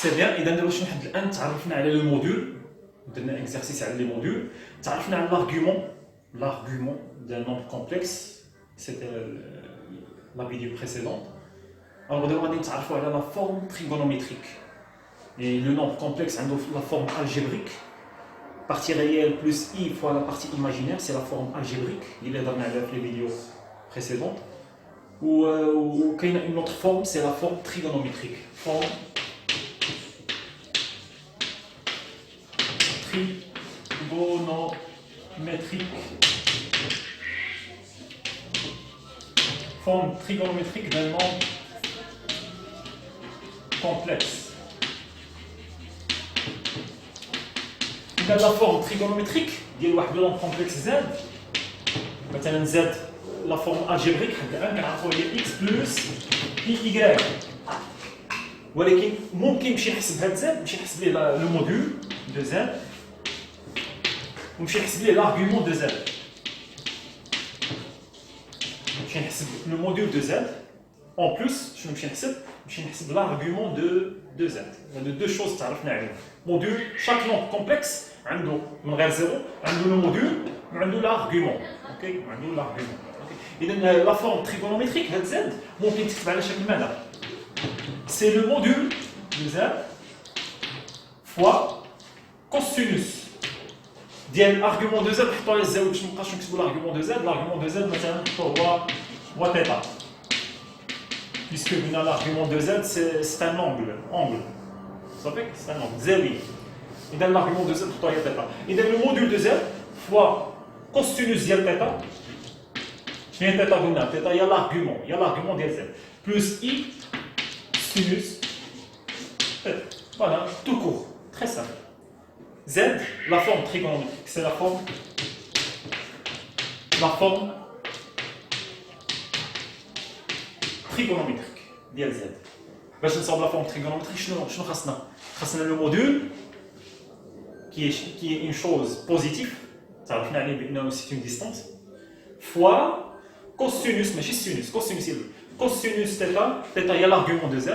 سي بيان. اذا نديرو شنو حد الان تعرفنا على لو موديول، درنا اكزرسيس على لي موديول، تعرفنا على l'argument d'un nombre complexe. C'était la vidéo précédente. Alors دابا غادي نتعرفوا على la forme trigonométrique. Et le nombre complexe a la forme algébrique. Partie réelle plus i fois la partie imaginaire, c'est la forme algébrique. Il est dans les vidéos précédentes. Ou qu'il y a une autre forme, c'est la forme trigonométrique. Forme trigonométrique. Forme trigonométrique d'un nombre complexe. La forme trigonométrique ديال واحد لو نومبر كومبلكس زاد، مثلا زاد لا فورم الجبريك حد الان كنعرفوا هي اكس بلس اي ايكغيك، ولكن ممكن نمشي نحسب هاد زاد، نمشي نحسب ليه لو موديول دو زاد، ونمشي نحسب ليه لارغيومون دو زاد، نمشي نحسب لو موديول دو زاد اون بلس شنو نمشي نحسب l'argument de z. هادو دو شوز تعرفنا عليهم. موديول شاك نومبر كومبلكس عنده من غير زيرو عنده لو موديول وعنده l'argument. اوكي عنده l'argument. اذا لا فورم تريغونوميتريك هاد زد ممكن تكتب على شكل ماذا؟ سي لو موديول دو زد فوا كوسينوس ديال l'argument de z. نحطو على الزاويه باش مابقاش نكتبوا l'argument de z. l'argument de z مثلا نحطوه هو تيتا. Puisque l'argument de z, c'est un angle. Vous savez que c'est un angle. Z, oui. Et dans l'argument de z, il y a θ. Et dans le module de z, fois cosinus de θ, il y a θ, il y a l'argument de z. Plus i sinus θ. Voilà, tout court. Très simple. Z, la forme trigonométrique, c'est la forme trigonométrique ديال z. باش نصاوب لا فورم trigonométrique شنو خاصنا لو موديول qui est une chose positive، تعرفنا عليه بانه c'est une distance، fois cosinus ماشي sinus، cosinus θ هي l'argument de z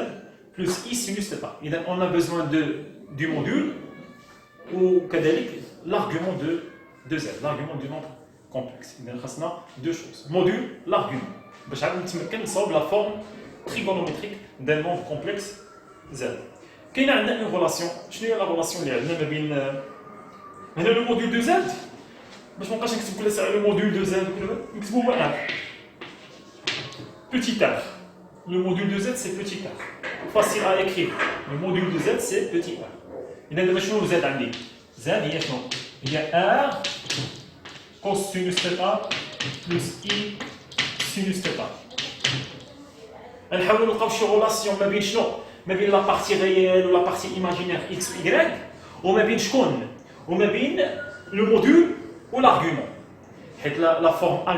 plus i sinus θ. اذا on a besoin du module وكذلك l'argument de z، l'argument du nombre complexe. اذا خاصنا deux choses، module l'argument باش عاد نتمكن نصاوب لا فورم trigonométrique d'un nombre complexe z. كاين عندنا اون ريلاسيون. شنو هي لا ريلاسيون اللي عندنا ما بين هنا لو موديول دو زد؟ باش ما نبقاش نكتب كل ساعه لو موديول دو زد نكتبوا هو ار petit r. Le module de z c'est petit r. Facile à écrire. Le module de z c'est petit r. اذا دابا شنو z عندي؟ z هي شنو؟ هي r cosinus θ plus i sinus θ. نحاولوا نلقاو شي ريلاسيون ما بين شنو؟ ما بين لا بارتي ريال ولا بارتي ايماجينير اكس و ايكغيك، وما بين شكون؟ وما بين لو موديول و لارغيومون. حيت لا فورم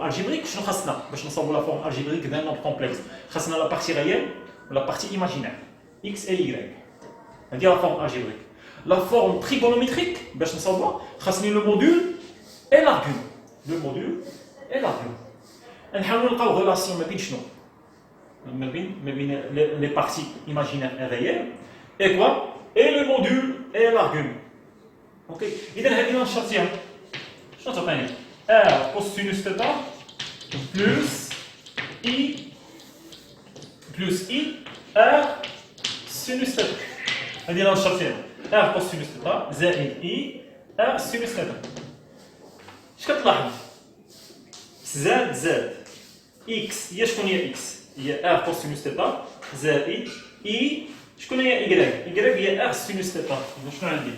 الجبريك شنو خاصنا باش نصاوبوا لا فورم الجبريك دان نومبر كومبلكس؟ خاصنا لا بارتي ريال ولا بارتي ايماجينير اكس اي ايكغيك. هذه لا فورم الجبريك. لا فورم تريغونوميتريك باش نصاوبوها خاصني لو موديول اي لارغيومون. لو موديول اي لارغيومون. نحاولوا نلقاو ريلاسيون ما بين شنو؟ ما بين لي بارتي ايماجينير اي ريال اي كوا اي لو موديول اي لارغيومون. اوكي اذا هذه نشرتيها شنو تعطيني؟ ار كوسينوس θ بلس اي ار سينوس θ. هذه نشرتيها ار كوسينوس θ زائد اي ار سينوس θ. اش كتلاحظ؟ زاد اكس هي شكون هي اكس؟ هي ار كوسينوس θ زائد اي شكون هي ايكغيك؟ هي ار سينوس θ. شنو عندي؟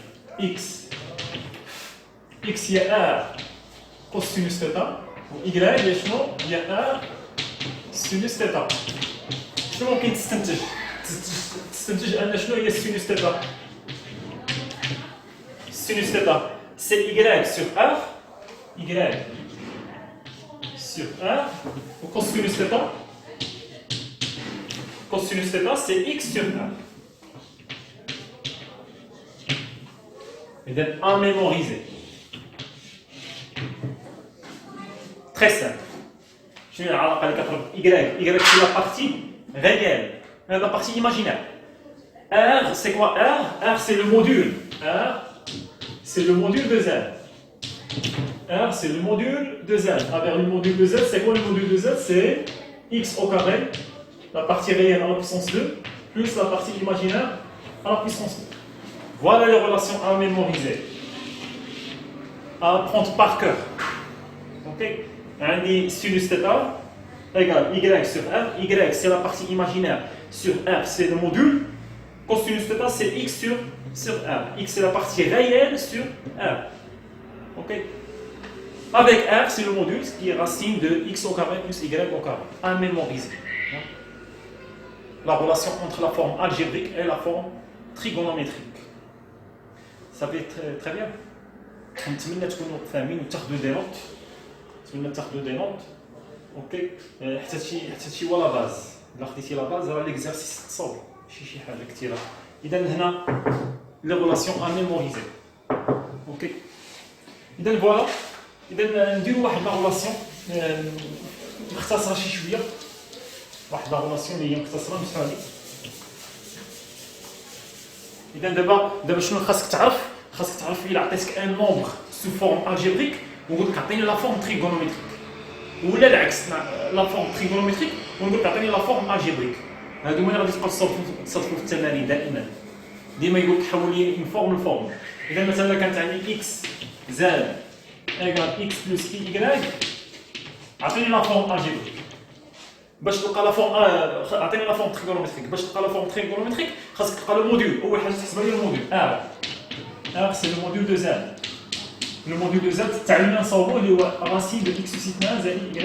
اكس هي ار كوسينوس θ و ايكغيك هي شنو؟ هي ار سينوس θ. شنو ممكن تستنتج ان شنو هي سينوس θ؟ سينوس θ سي ايكغيك سور ار، ايكغيك sur R, ou cosinus θ, c'est x sur R. Et d'être à mémoriser. Très simple. Je vais Y. Y c'est la partie réelle, la partie imaginaire. R, c'est quoi R? R, c'est le module. R, c'est le module de Z. R, c'est le module de Z. Avec le module de Z, c'est quoi le module de Z? C'est x au carré, la partie réelle à la puissance 2, plus la partie imaginaire à la puissance 2. Voilà les relations à mémoriser, à apprendre par cœur. Ok? On dit sinus θ égale y sur r. Y, c'est la partie imaginaire sur r, c'est le module. Cosinus θ, c'est x sur r. X, c'est la partie réelle sur r. Ok? Avec r, c'est le module qui est racine de x au carré plus y au carré. À mémoriser. La relation entre la forme algébrique et la forme trigonométrique. Ça fait très bien. نتمنى تكونوا فاهمين وتاخذوا دي نوت. نتمنى تاخذوا دي نوت. اوكي حتى شي هو لا باز. الا خديتي لا باز راه ليكزارسيس تصاوب شي حاجه كثيره. اذا هنا لي ريلاسيون ا ميموريزي. اوكي اذا فوالا. اذا نديروا واحد لا ريلاسيون مختصره شي شويه. واحد لا ريلاسيون اللي هي مختصره مسحوا عليك. اذا دابا شنو خاصك تعرف؟ خاصك تعرف الا عطيتك ان نومبر سو فورم الجبريك ونقول لك عطيني لا فورم تريغونومتريك ولا العكس لا فورم تريغونومتريك ونقول لك عطيني لا فورم الجبريك. هادو هما اللي غادي تبقاو تصادفوا في التمارين ديما يقول لك حول لي من فورم لفورم. اذا مثلا كانت عندي اكس زائد ايكال اكس بلس اي ايكغيك عطيني لا فورم الجبريك. باش تلقى لا فورم عطيني لا فورم تريغونومتريك. باش تلقى لا فورم تريغونومتريك خاصك تلقى لو موديول. اول حاجه تحسبها هي الموديول R, c'est le module de Z. Le module de Z, تعلمنا نصاوبوه اللي هو racine de x aussi 1 زائد y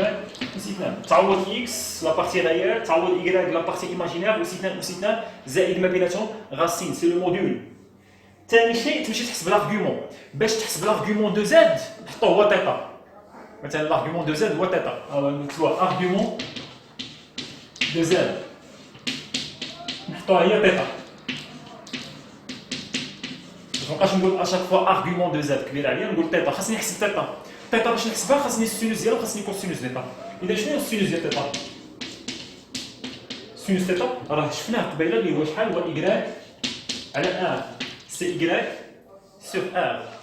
aussi 1. تعوض x la partie réelle, تعوض y la partie imaginaire aussi 1 زائد ما بيناتهم racine, c'est le module. ثاني شيء تمشي تحسب l'argument. باش تحسب l'argument de Z نحطوه هو θ. مثلا l'argument de Z هو θ. نكتبوها argument de Z. نحطوها هي θ. مابقاش نقول اشاك فوا ارغيومون دو زاد كبير عليا نقول تيتا. خاصني نحسب تيتا. تيتا باش نحسبها خاصني السينوس ديالها وخاصني كوسينوس تيتا. اذا شنو هو السينوس ديال تيتا؟ سينوس تيتا راه شفناه قبيله اللي هو شحال هو y على ار. سي y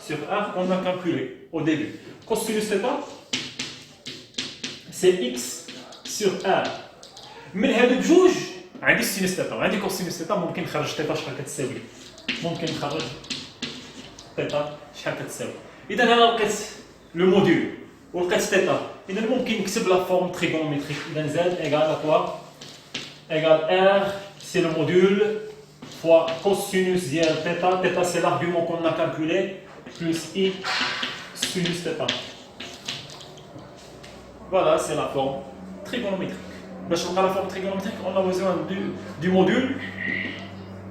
sur r qu'on a calculé au début. Cosinus θ c'est x sur r. من هادو بجوج عندي السينوس θ وعندي كوسينوس θ. ممكن نخرج θ شحال كتساوي. ممكن نخرج تيتا شحال كتساوي. اذا انا لقيت لو موديول ولقيت تيتا. اذا ممكن نكتب لا فورم تريغونومتريك. اذا زاد ايغال كوا ايغال ار سي لو موديول فوا كوسينوس ديال تيتا. تيتا سي l'argument qu'on a calculé plus i sinus تيتا. Voilà, c'est la forme trigonométrique. باش نلقى la forme trigonométrique on a besoin du module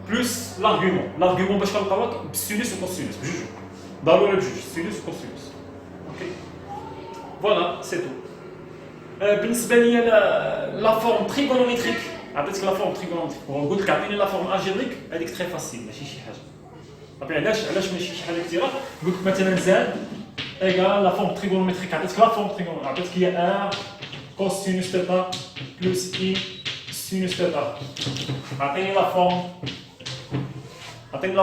plus l'argument. L'argument باش نلقاوه بالسينوس وكوسينوس بجوج. ضروري بجوج سينوس وكوسينوس. اوكي فوالا سي تو. بالنسبه ليا لا فورم تريغونومتريك عطيتك لا فورم تريغونومتريك وقلت لك عطيني لا فورم الجبريك هذيك تري فاسيل ماشي شي حاجه. صافي علاش ماشي شي حاجه كثيره. قلت لك مثلا زاد ايغال لا فورم تريغونومتريك عطيتك لا فورم تريغونومتريك عطيتك هي ار كوسينوس تيتا بلس اي سينوس تيتا. عطيني لا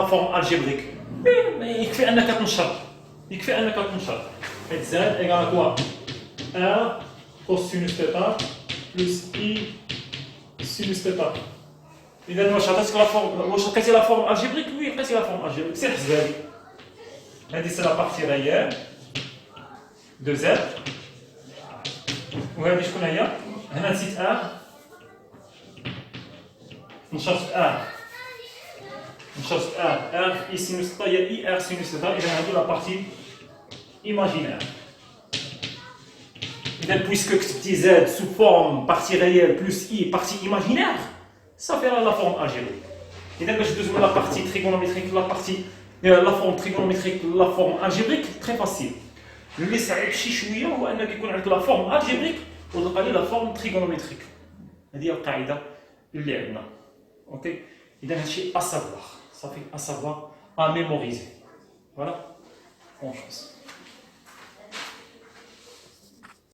فورم الجبريك. يكفي انك تنشر. حيت زاد ايغال كوا ار كوسينوس تيتا بلس اي سينوس تيتا. اذا واش عطيتك لا فورم واش لقيتي لا فورم الجبريك؟ وي لقيتي لا فورم الجبريك. سير حسب هذه سي لا بارتي ريال دو زاد وهذه شكون هي؟ هنا نسيت ار نشرت R I sinus θ هي I R sinus θ. إذا هذه لا بارتي imaginaire. إذا puisque كتبتي Z sous forme partie réelle plus I partie imaginaire ça fait la forme algébrique. إذا باش ندوزو la partie trigonométrique la forme trigonométrique la forme algébrique très facile. اللي صعيب شي شويه هو انك يكون عندك لا فورم الجبريك وتلقى لي لا فورم تريغونومتريك. هذه هي القاعده اللي عندنا. اوكي اذا هادشي ا سافوار صافي ا سافوار ا ميموريزي. فوالا بون شونس.